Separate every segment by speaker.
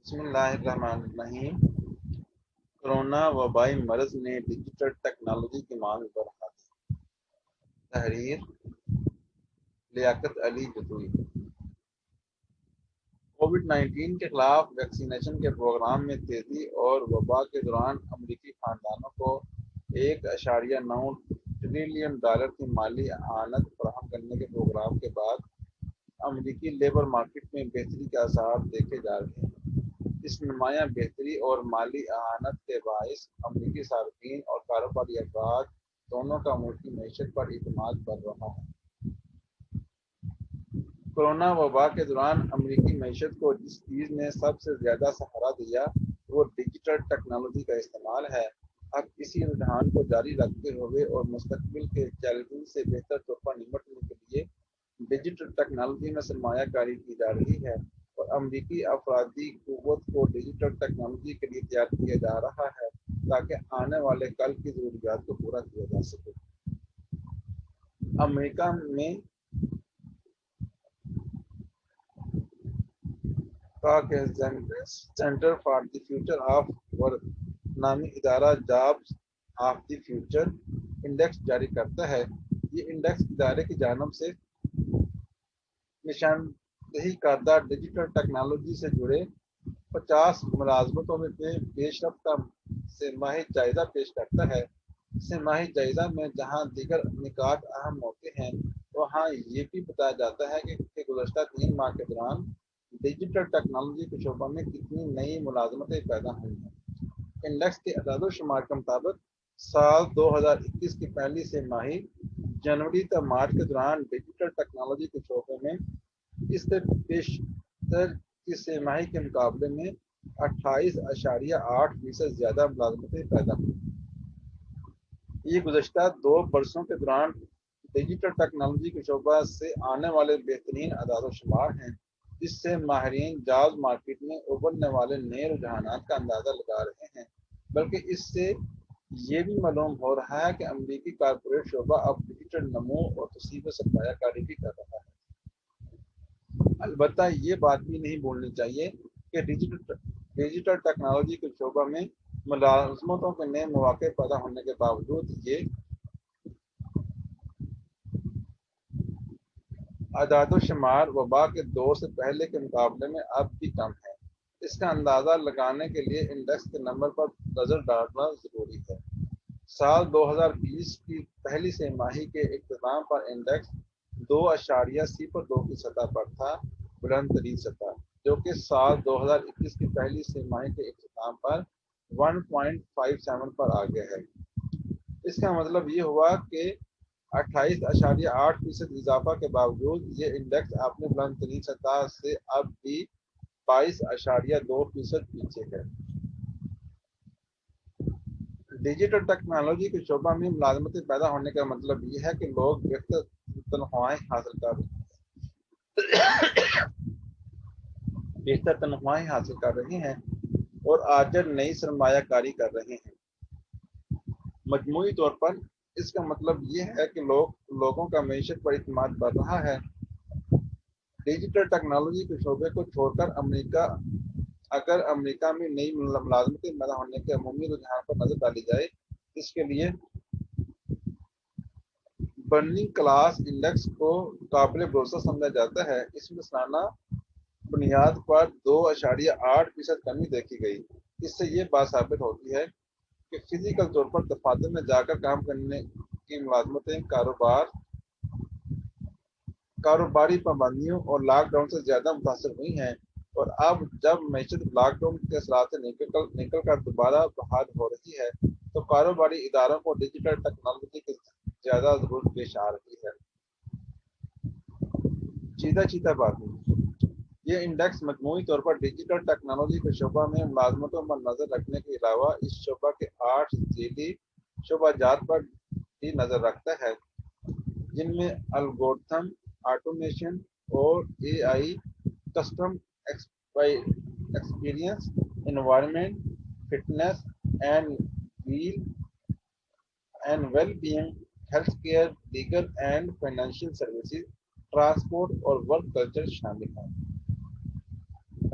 Speaker 1: بسم اللہ الرحمن الرحیم۔ کورونا وبائی مرض نے ڈیجیٹل ٹیکنالوجی کی مانگ بڑھا دی۔ تحریر لیاقت علی جتوئی۔ کووڈ 19 کے خلاف ویکسینیشن کے پروگرام میں تیزی اور وبا کے دوران امریکی خاندانوں کو $1.9 ٹریلین کی مالی اعانت فراہم کرنے کے پروگرام کے بعد امریکی لیبر مارکیٹ میں بہتری کے آثار دیکھے جا رہے ہیں۔ اس نمایاں بہتری اور مالی اعانت کے باعث امریکی صارفین اور کاروباری افراد دونوں کا ملکی معیشت پر اعتماد بڑھ رہا ہے۔ کورونا وبا کے دوران امریکی معیشت کو جس چیز نے سب سے زیادہ سہارا دیا وہ ڈیجیٹل ٹیکنالوجی کا استعمال ہے۔ اب اسی رجحان کو جاری رکھتے ہوئے اور مستقبل کے چیلنجوں سے بہتر طور پر نمٹنے کے لیے ڈیجیٹل ٹیکنالوجی میں سرمایہ کاری کی جا رہی ہے اور امریکی افرادی قوت کو ڈیجیٹل ٹیکنالوجی کے لیے تیار کیا جا رہا ہے تاکہ آنے والے کل کی ضروریات کو پورا کیا جا سکے۔ امریکہ میں کے centre for the future of work نامی ادارہ jobs of the future index جاری کرتا ہے۔ یہ انڈیکس ادارے کی جانب سے نشاندہی کردہ ڈیجیٹل ٹیکنالوجی سے جڑے 50 ملازمتوں میں پیش رفت کا سہ ماہی جائزہ پیش کرتا ہے۔ سہ ماہی جائزہ میں جہاں دیگر نکات اہم ہوتے ہیں وہاں یہ بھی بتایا جاتا ہے کہ گزشتہ 3 ماہ کے دوران ڈیجیٹل ٹیکنالوجی کے شعبہ میں کتنی نئی ملازمتیں پیدا ہوئی ہیں۔ انڈیکس کے اعداد و شمار کے مطابق سال 2021 کی پہلی سہ ماہی جنوری تا مارچ کے دوران ڈیجیٹل ٹیکنالوجی کے شعبے میں اس سے پیشتر کی سہ ماہی کے مقابلے میں 28.8% زیادہ ملازمتیں پیدا ہوئی۔ یہ گزشتہ 2 برسوں کے دوران ڈیجیٹل ٹیکنالوجی کے شعبہ سے آنے والے بہترین اعداد و شمار ہیں، جس سے ماہرین جابز مارکیٹ میں ابھرنے والے نئے رجحانات کا اندازہ لگا رہے ہیں۔ بلکہ اس سے یہ بھی معلوم ہو رہا ہے کہ امریکی کارپوریٹ شعبہ اب ڈیجیٹل نمو اور توسیع میں سرمایہ کاری بھی کر رہا ہے۔ البتہ یہ بات بھی نہیں بھولنی چاہیے کہ ڈیجیٹل ٹیکنالوجی کے شعبہ میں ملازمتوں کے نئے مواقع پیدا ہونے کے باوجود یہ اعداد و شمار وبا کے دور سے پہلے کے مقابلے میں اب بھی کم ہے۔ اس کا اندازہ لگانے کے لیے انڈیکس کے نمبر پر نظر ڈالنا ضروری ہے۔ سال 2020 کی پہلی سہ ماہی کے اختتام پر انڈیکس 2.02 کی سطح پر تھا، بلند ترین سطح، جو کہ سال 2021 کی پہلی سہ ماہی کے اختتام پر 1.57 پر آ گیا ہے۔ اس کا مطلب یہ ہوا کہ 28.8% اضافہ کے باوجود یہ انڈیکس اپنے بلند ترین سطح سے اب بھی 22.2% پیچھے ہے۔ ڈیجیٹل ٹیکنالوجی کے شعبہ میں ملازمتیں پیدا ہونے کا مطلب یہ ہے کہ لوگ بہتر تنخواہیں حاصل کر رہے ہیں اور آجر نئی سرمایہ کاری کر رہے ہیں۔ مجموعی طور پر اس کا مطلب یہ ہے کہ لوگوں کا معیشت پر اعتماد بڑھ رہا ہے۔ ڈیجیٹل ٹیکنالوجی کے شعبے کو چھوڑ کر اگر امریکہ میں نئی ملازمتیں پیدا ہونے کے عمومی رجحان پر نظر ڈالی جائے، اس کے لیے برننگ کلاس انڈیکس کو قابل بھروسہ سمجھا جاتا ہے۔ اس میں سالانہ بنیاد پر 2.8% کمی دیکھی گئی۔ اس سے یہ بات ثابت ہوتی ہے کہ فزیکل طور پر دفاتر میں جا کر کام کرنے کی ملازمتیں کاروباری پابندیوں اور لاک ڈاؤن سے زیادہ متاثر ہوئی ہیں، اور اب جب معیشت لاک ڈاؤن کے اثرات سے نکل کر دوبارہ بحال ہو رہی ہے تو کاروباری اداروں کو ڈیجیٹل ٹیکنالوجی کی زیادہ ضرورت پیش آ رہی ہے۔ چیدہ باتیں۔ یہ انڈیکس مجموعی طور پر ڈیجیٹل ٹیکنالوجی کے شعبہ میں ملازمتوں پر نظر رکھنے کے علاوہ اس شعبہ کے 8 ذیلی شعبہ جات پر بھی نظر رکھتا ہے، جن میں الگورتھم، آٹومیشن اور A I, customer experience, environment, fitness and well being, health care, legal and financial services, transport اور ورک کلچر شامل ہیں۔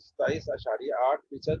Speaker 1: 27.8%